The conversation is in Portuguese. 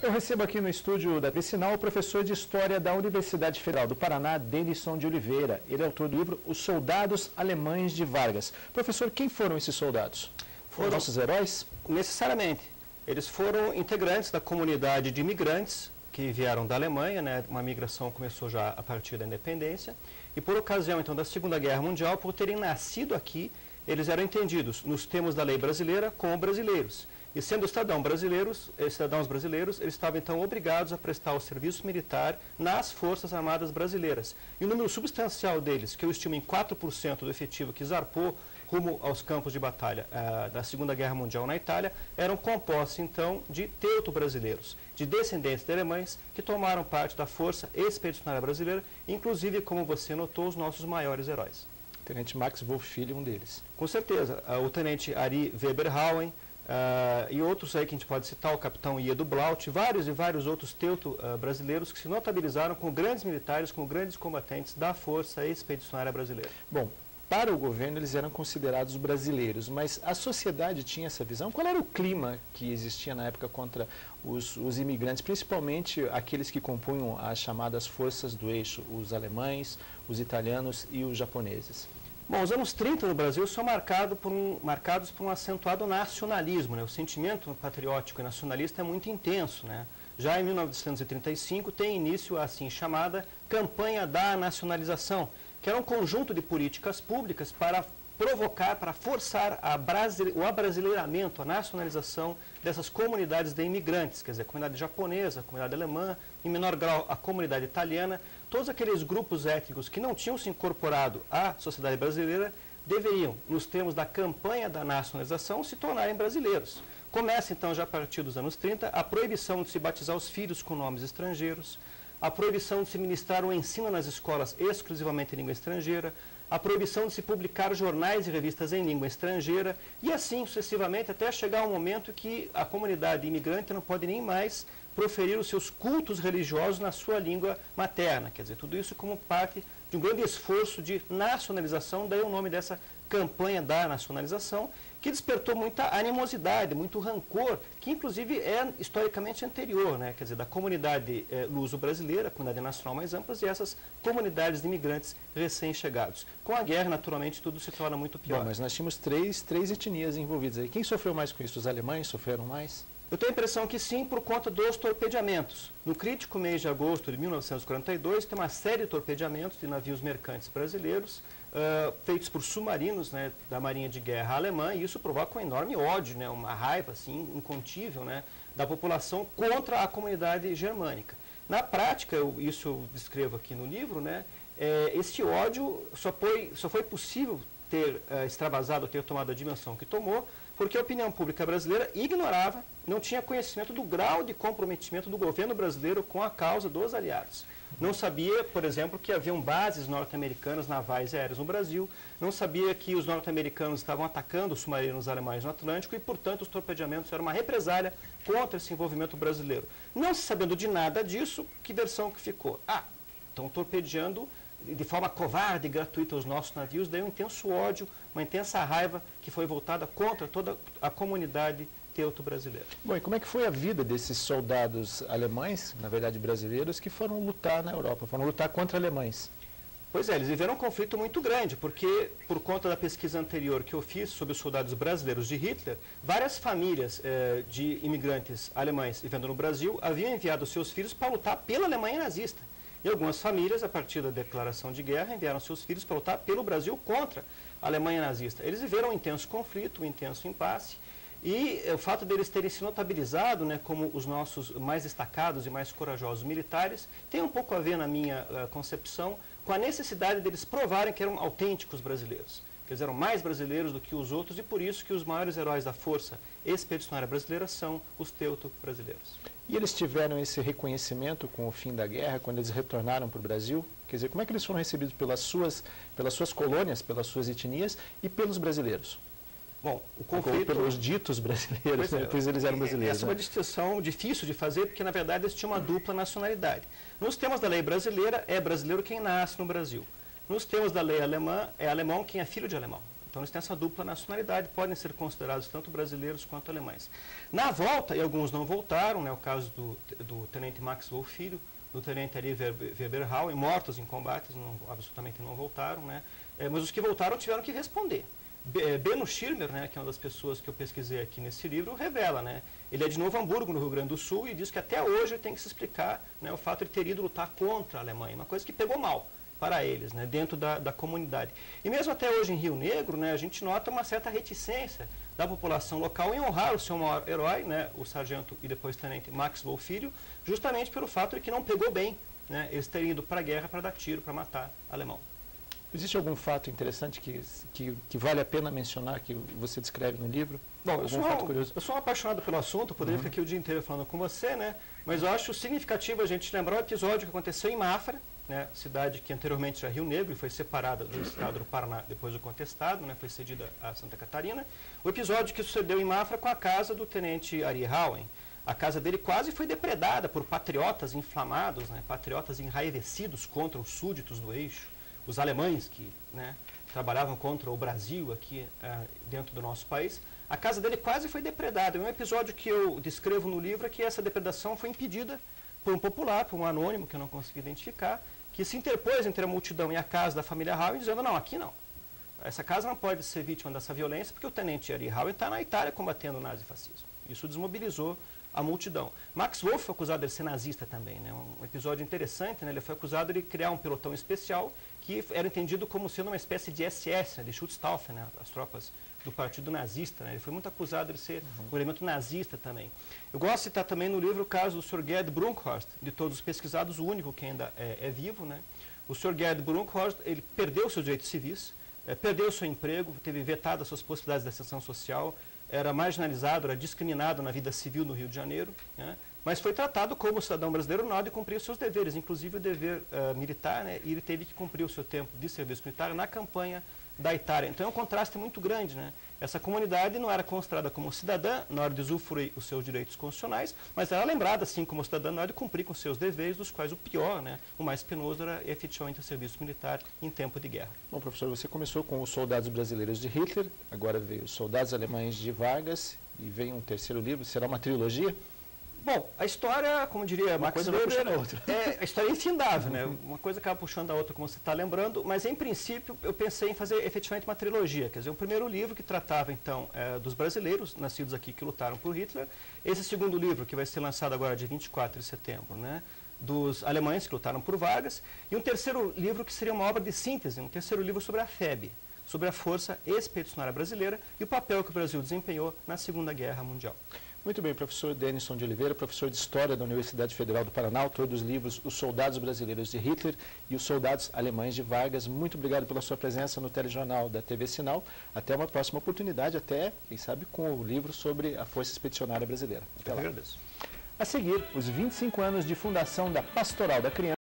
Eu recebo aqui no estúdio da Vicinal o professor de História da Universidade Federal do Paraná, Denilson de Oliveira. Ele é autor do livro Os Soldados Alemães de Vargas. Professor, quem foram esses soldados? Foram nossos heróis? Necessariamente. Eles foram integrantes da comunidade de imigrantes que vieram da Alemanha, né? Uma migração começou já a partir da independência. E por ocasião, então, da Segunda Guerra Mundial, por terem nascido aqui, eles eram entendidos, nos termos da lei brasileira, como brasileiros. E sendo cidadãos brasileiros, eles estavam então obrigados a prestar o serviço militar nas Forças Armadas Brasileiras. E o número substancial deles, que eu estimo em 4% do efetivo que zarpou rumo aos campos de batalha da Segunda Guerra Mundial na Itália, eram compostos então de teuto-brasileiros, de descendentes de alemães que tomaram parte da Força Expedicionária Brasileira, inclusive, como você notou, os nossos maiores heróis. O tenente Max Wolff Filho, um deles. Com certeza. O tenente Ari Weber-Hauen, e outros aí que a gente pode citar, o capitão Iedo Blaut, vários e vários outros teuto-brasileiros que se notabilizaram como grandes militares, como grandes combatentes da Força Expedicionária Brasileira. Bom, para o governo eles eram considerados brasileiros, mas a sociedade tinha essa visão? Qual era o clima que existia na época contra os imigrantes, principalmente aqueles que compunham as chamadas forças do eixo, os alemães, os italianos e os japoneses? Bom, os anos 30 no Brasil são marcados por um acentuado nacionalismo, né? O sentimento patriótico e nacionalista é muito intenso, né? Já em 1935 tem início a assim chamada Campanha da Nacionalização, que era um conjunto de políticas públicas para provocar, para forçar o abrasileiramento, a nacionalização dessas comunidades de imigrantes, quer dizer, a comunidade japonesa, a comunidade alemã, em menor grau a comunidade italiana, todos aqueles grupos étnicos que não tinham se incorporado à sociedade brasileira deveriam, nos termos da campanha da nacionalização, se tornarem brasileiros. Começa então já a partir dos anos 30 a proibição de se batizar os filhos com nomes estrangeiros, a proibição de se ministrar o ensino nas escolas exclusivamente em língua estrangeira, a proibição de se publicar jornais e revistas em língua estrangeira e assim sucessivamente até chegar um momento que a comunidade imigrante não pode nem mais proferir os seus cultos religiosos na sua língua materna. Quer dizer, tudo isso como parte de um grande esforço de nacionalização, daí o nome dessa campanha da nacionalização, que despertou muita animosidade, muito rancor, que inclusive é historicamente anterior, né? Quer dizer, da comunidade luso-brasileira, a comunidade nacional mais ampla, e essas comunidades de imigrantes recém-chegados. Com a guerra, naturalmente, tudo se torna muito pior. Bom, mas nós tínhamos três etnias envolvidas aí. Quem sofreu mais com isso? Os alemães sofreram mais? Eu tenho a impressão que sim, por conta dos torpedeamentos. No crítico mês de agosto de 1942, tem uma série de torpedeamentos de navios mercantes brasileiros, feitos por submarinos, né, da Marinha de Guerra alemã, e isso provoca um enorme ódio, né, uma raiva assim, incontível, né, da população contra a comunidade germânica. Na prática, isso eu descrevo aqui no livro, né, esse ódio só foi possível ter extravasado, ter tomado a dimensão que tomou, porque a opinião pública brasileira ignorava, não tinha conhecimento do grau de comprometimento do governo brasileiro com a causa dos aliados. Não sabia, por exemplo, que haviam bases norte-americanas navais e aéreas no Brasil, não sabia que os norte-americanos estavam atacando os submarinos alemães no Atlântico e, portanto, os torpedeamentos eram uma represália contra esse envolvimento brasileiro. Não se sabendo de nada disso, que versão que ficou? Estão torpedeando de forma covarde e gratuita os nossos navios, daí um intenso ódio, uma intensa raiva que foi voltada contra toda a comunidade teuto-brasileira. Bom, e como é que foi a vida desses soldados alemães, na verdade brasileiros, que foram lutar na Europa, foram lutar contra alemães? Pois é, eles viveram um conflito muito grande, porque por conta da pesquisa anterior que eu fiz sobre os soldados brasileiros de Hitler, várias famílias de imigrantes alemães vivendo no Brasil haviam enviado seus filhos para lutar pela Alemanha nazista. E algumas famílias, a partir da declaração de guerra, enviaram seus filhos para lutar pelo Brasil contra a Alemanha nazista. Eles viveram um intenso conflito, um intenso impasse, e o fato deles terem se notabilizado, né, como os nossos mais destacados e mais corajosos militares tem um pouco a ver, na minha concepção, com a necessidade deles provarem que eram autênticos brasileiros. Que eles eram mais brasileiros do que os outros e por isso que os maiores heróis da Força Expedicionária Brasileira são os teuto-brasileiros. E eles tiveram esse reconhecimento com o fim da guerra, quando eles retornaram para o Brasil? Quer dizer, como é que eles foram recebidos pelas suas colônias, pelas suas etnias e pelos brasileiros? Bom, o conflito... Pelos ditos brasileiros, né? Pois eles eram brasileiros. Essa é uma distinção difícil de fazer, porque na verdade eles tinham uma dupla nacionalidade. Nos termos da lei brasileira, é brasileiro quem nasce no Brasil. Nos termos da lei alemã, é alemão quem é filho de alemão. Então eles têm essa dupla nacionalidade, podem ser considerados tanto brasileiros quanto alemães. Na volta, e alguns não voltaram, né, o caso do tenente Maxwell Filho, do tenente Ari Weberhausen, mortos em combates, absolutamente não voltaram, né, mas os que voltaram tiveram que responder. Beno Schirmer, né, que é uma das pessoas que eu pesquisei aqui nesse livro, revela, né, ele é de Novo Hamburgo, no Rio Grande do Sul, e diz que até hoje tem que se explicar, né, o fato de ter ido lutar contra a Alemanha, uma coisa que pegou mal para eles, né, dentro da comunidade. E mesmo até hoje em Rio Negro, né, a gente nota uma certa reticência da população local em honrar o seu maior herói, né, o sargento e depois tenente Maxwell Filho, justamente pelo fato de que não pegou bem, né, eles terem ido para a guerra para dar tiro, para matar alemão. Existe algum fato interessante que vale a pena mencionar, que você descreve no livro? Bom, eu sou um apaixonado pelo assunto, poderia ficar aqui o dia inteiro falando com você, né? Mas eu acho significativo a gente lembrar o episódio que aconteceu em Mafra, né? Cidade que anteriormente era Rio Negro e foi separada do estado do Paraná depois do contestado, né? Foi cedida a Santa Catarina. O episódio que sucedeu em Mafra com a casa do tenente Ari Hauen. A casa dele quase foi depredada por patriotas inflamados, né? Patriotas enraivecidos contra os súditos do eixo. Os alemães que, né, trabalhavam contra o Brasil aqui dentro do nosso país, a casa dele quase foi depredada. Um episódio que eu descrevo no livro é que essa depredação foi impedida por um popular, por um anônimo que eu não consegui identificar, que se interpôs entre a multidão e a casa da família Hauen, dizendo, não, aqui não. Essa casa não pode ser vítima dessa violência, porque o tenente Ari Hauen está na Itália combatendo o nazifascismo. Isso desmobilizou a multidão. Max Wolff foi acusado de ser nazista também, né? Um episódio interessante, né? Ele foi acusado de criar um pelotão especial que era entendido como sendo uma espécie de SS, né? De Schutzstaffel, né? As tropas do partido nazista, né? Ele foi muito acusado de ser um elemento nazista também. Eu gosto de citar também no livro o caso do Sr. Gerd Brunkhorst, de todos os pesquisados, o único que ainda é vivo, né? O Sr. Gerd Brunkhorst, ele perdeu seus direitos civis, perdeu seu emprego, teve vetado as suas possibilidades de ascensão social, era marginalizado, era discriminado na vida civil no Rio de Janeiro, né? Mas foi tratado como cidadão brasileiro normal e cumpriu seus deveres, inclusive o dever militar, né? E ele teve que cumprir o seu tempo de serviço militar na campanha da Itália. Então é um contraste muito grande, né? Essa comunidade não era considerada como cidadã na hora de usufruir os seus direitos constitucionais, mas era lembrada, assim, como cidadã na hora de cumprir com seus deveres, dos quais o pior, né, o mais penoso, era efetivamente o serviço militar em tempo de guerra. Bom, professor, você começou com os soldados brasileiros de Hitler, agora veio os soldados alemães de Vargas, e vem um terceiro livro, será uma trilogia? Bom, a história, como diria Max Weber, a história é infindável, né? Uma coisa acaba puxando a outra, como você está lembrando, mas em princípio eu pensei em fazer efetivamente uma trilogia. Quer dizer, o primeiro livro que tratava então dos brasileiros, nascidos aqui, que lutaram por Hitler. Esse segundo livro, que vai ser lançado agora dia 24 de setembro, né? Dos alemães que lutaram por Vargas. E um terceiro livro que seria uma obra de síntese, um terceiro livro sobre a FEB, sobre a Força Expedicionária Brasileira e o papel que o Brasil desempenhou na Segunda Guerra Mundial. Muito bem, professor Denison de Oliveira, professor de História da Universidade Federal do Paraná, autor dos livros Os Soldados Brasileiros de Hitler e Os Soldados Alemães de Vargas. Muito obrigado pela sua presença no telejornal da TV Sinal. Até uma próxima oportunidade, até, quem sabe, com o livro sobre a Força Expedicionária Brasileira. Até lá. Eu agradeço. A seguir, os 25 anos de fundação da Pastoral da Criança.